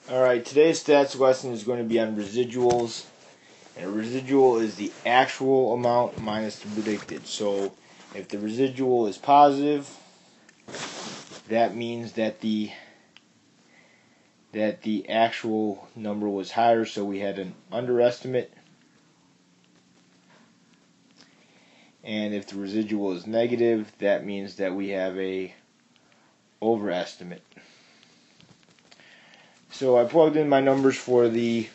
Alright, today's stats lesson is going to be on residuals. And a residual is the actual amount minus the predicted. So if the residual is positive, that means that the actual number was higher, so we had an underestimate. And if the residual is negative, that means that we have a overestimate. So I plugged in my numbers for the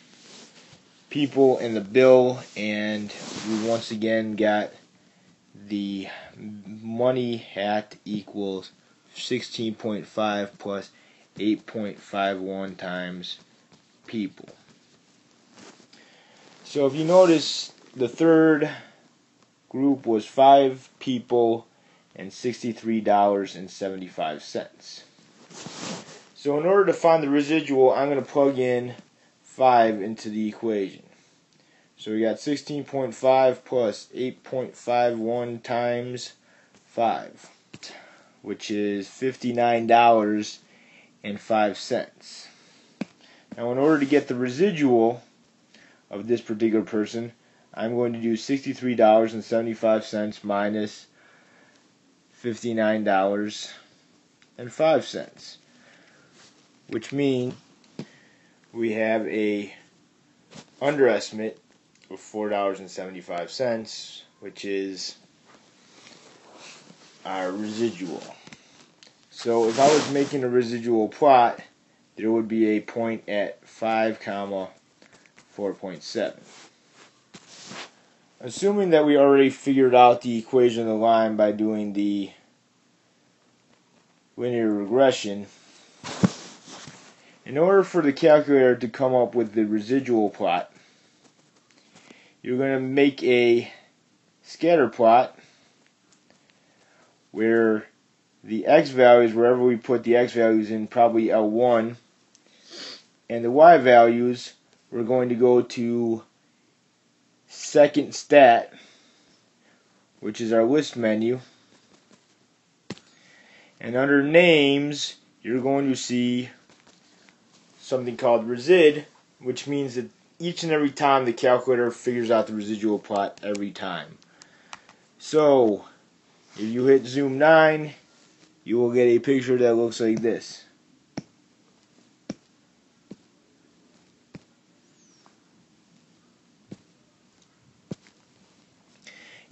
people in the bill, and we once again got the money hat equals 16.5 plus 8.51 times people. So if you notice, the third group was 5 people and $63.75. So in order to find the residual, I'm going to plug in 5 into the equation. So we got 16.5 plus 8.51 times 5, which is $59.05. Now in order to get the residual of this particular person, I'm going to do $63.75 minus $59.05. Which means we have a underestimate of $4.75, which is our residual. So if I was making a residual plot, there would be a point at 5, 4.7. Assuming that we already figured out the equation of the line by doing the linear regression, in order for the calculator to come up with the residual plot, you're going to make a scatter plot where the x values, wherever we put the x values in, probably L1, and the y values, we're going to go to second stat, which is our list menu, and under names you're going to see something called resid, which means that each and every time the calculator figures out the residual plot every time. So if you hit zoom 9, you will get a picture that looks like this.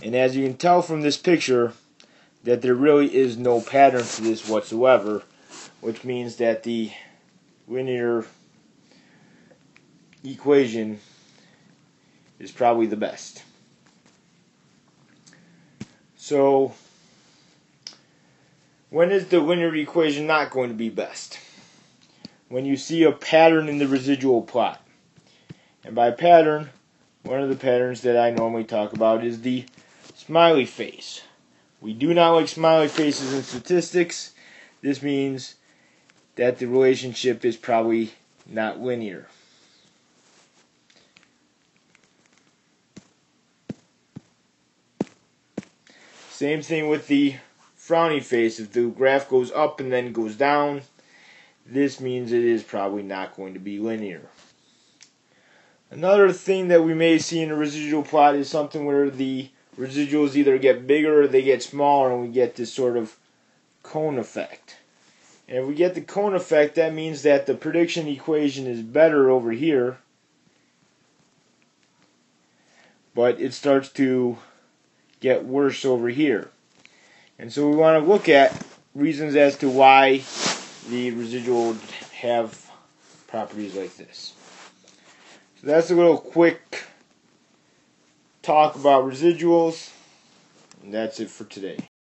And as you can tell from this picture, that there really is no pattern to this whatsoever, which means that the linear equation is probably the best. So when is the linear equation not going to be best? When you see a pattern in the residual plot. And by pattern, one of the patterns that I normally talk about is the smiley face. We do not like smiley faces in statistics. This means that the relationship is probably not linear. Same thing with the frowny face. If the graph goes up and then goes down, this means it is probably not going to be linear. Another thing that we may see in a residual plot is something where the residuals either get bigger or they get smaller, and we get this sort of cone effect. And if we get the cone effect, that means that the prediction equation is better over here, but it starts to get worse over here. And so we want to look at reasons as to why the residual would have properties like this. So that's a little quick talk about residuals, and that's it for today.